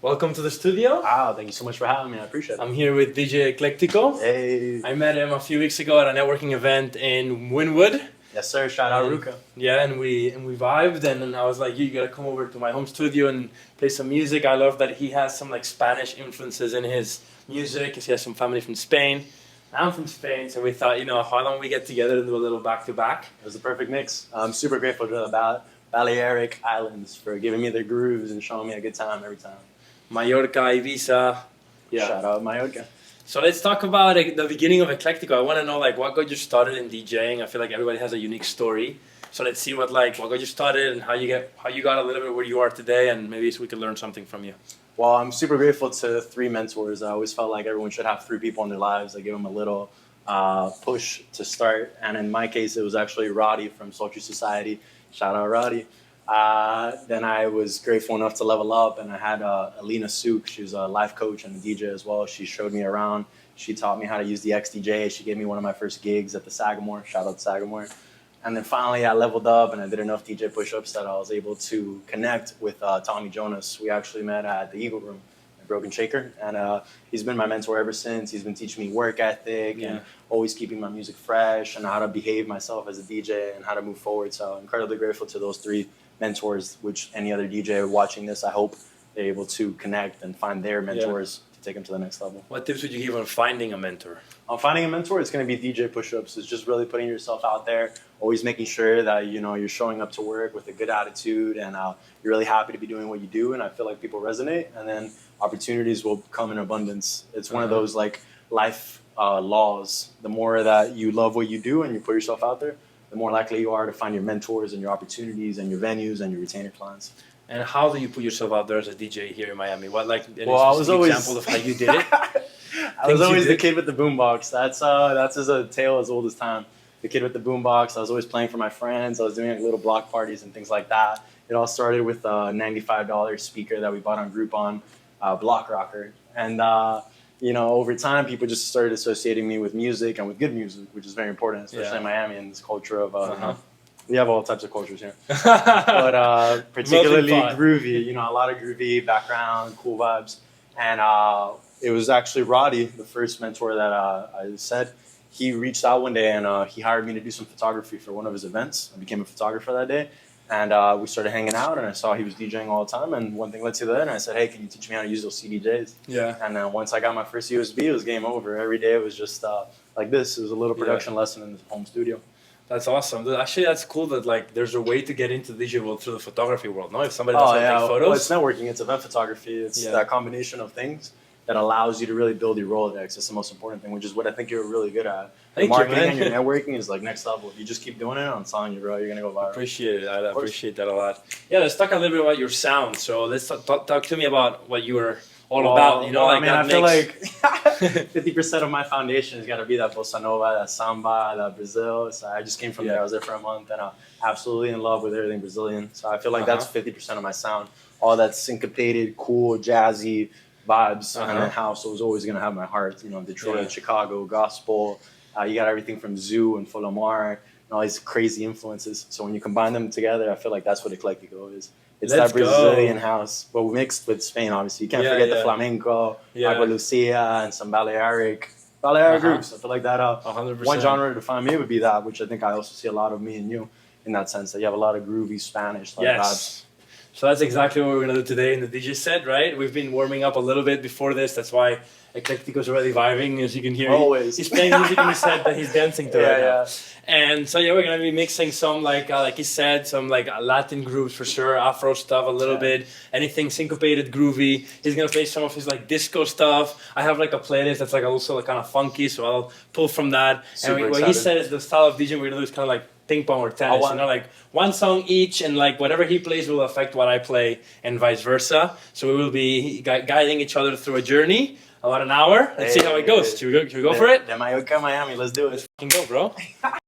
Welcome to the studio. Wow, thank you so much for having me. I appreciate it. I'm here with DJ Eclectico. Hey. I met him a few weeks ago at a networking event in Wynwood. Yes, sir. Shout out Ruka. Yeah, and we vibed, and I was like, you gotta come over to my home studio and play some music. I love that he has some like Spanish influences in his music, because he has some family from Spain. I'm from Spain, so we thought, why don't we get together and do a little back-to-back? It was the perfect mix. I'm super grateful to the Balearic Islands for giving me their grooves and showing me a good time every time. Mallorca, Ibiza. Yeah. Shout out Mallorca. So let's talk about the beginning of Eclectico. I want to know what got you started in DJing. I feel like everybody has a unique story. So let's see what got you started and how you got a little bit where you are today, and maybe so we can learn something from you. Well, I'm super grateful to 3 mentors. I always felt like everyone should have 3 people in their lives that give them a little push to start. And in my case, it was actually Roddy from Sultry Society. Shout out Roddy. Then I was grateful enough to level up, and I had Alina Souk. She was a life coach and a DJ as well. She showed me around. She taught me how to use the XDJ. She gave me one of my first gigs at the Sagamore. Shout out Sagamore. And then finally I leveled up and I did enough DJ push-ups that I was able to connect with Tommy Jonas. We actually met at the Eagle Room at Broken Shaker, and he's been my mentor ever since. He's been teaching me work ethic and always keeping my music fresh and how to behave myself as a DJ and how to move forward. So I'm incredibly grateful to those 3 mentors, which any other DJ watching this, I hope they're able to connect and find their mentors to take them to the next level. What tips would you give on finding a mentor? On finding a mentor, it's going to be DJ push-ups. It's just really putting yourself out there, always making sure that you're showing up to work with a good attitude, and you're really happy to be doing what you do. And I feel like people resonate, and then opportunities will come in abundance. It's one of those life laws. The more that you love what you do and you put yourself out there, the more likely you are to find your mentors and your opportunities and your venues and your retainer clients. And how do you put yourself out there as a DJ here in Miami? What any example of how you did it? I was always the kid with the boombox. That's a tale as old as time. The kid with the boombox. I was always playing for my friends. I was doing little block parties and things like that. It all started with a $95 speaker that we bought on Groupon, Block Rocker, and over time, people just started associating me with music and with good music, which is very important, especially in Miami and this culture of, we have all types of cultures here, but particularly groovy, a lot of groovy background, cool vibes. And it was actually Roddy, the first mentor that I said. He reached out one day and he hired me to do some photography for one of his events. I became a photographer that day. And we started hanging out, and I saw he was DJing all the time, and one thing led to the other, and I said, hey, can you teach me how to use those CDJs? Yeah. And then once I got my first USB, it was game over. Every day it was just like this. It was a little production lesson in the home studio. That's awesome. Actually, that's cool that there's a way to get into the DJ world through the photography world. No, if somebody doesn't take photos. Well, it's networking. It's event photography. It's that combination of things that allows you to really build your Rolodex. It's the most important thing, which is what I think you're really good at. Marketing and your networking is next level. If you just keep doing it, I'm telling you, bro, you're gonna go viral. Appreciate it. I appreciate that a lot. Yeah, let's talk a little bit about your sound. So let's talk to me about what you were all about. I feel like 50% of my foundation has got to be that bossa nova, that samba, that Brazil. So I just came from there. I was there for a month, and I'm absolutely in love with everything Brazilian. So I feel like that's 50% of my sound. All that syncopated, cool, jazzy vibes and then house. So it was always gonna have my heart. Detroit, Chicago, gospel. You got everything from Zoo and Folomar and all these crazy influences. So when you combine them together, I feel like that's what Eclectico is. It's that Brazilian house, but mixed with Spain, obviously. You can't forget the flamenco, Agua Lucia, and some Balearic groups. I feel like that 100%. One genre to define me would be that, which I think I also see a lot of me and you in that sense, that you have a lot of groovy Spanish vibes. So that's exactly what we're going to do today in the DJ set, right? We've been warming up a little bit before this. That's why Eclectico's already vibing, as you can hear. Always. He's playing music in the set that he's dancing to right now. And so, we're going to be mixing some, like he said, some Latin grooves for sure, Afro stuff a little bit, anything syncopated, groovy. He's going to play some of his disco stuff. I have a playlist that's also kind of funky, so I'll pull from that. And what he said is the style of DJ we're going to do is kind of ping pong or tennis, one song each, and whatever he plays will affect what I play and vice versa. So we will be guiding each other through a journey, about an hour. Let's see how it goes. Should we go for it? Mallorca, Miami, let's do it. Let's fucking go, bro.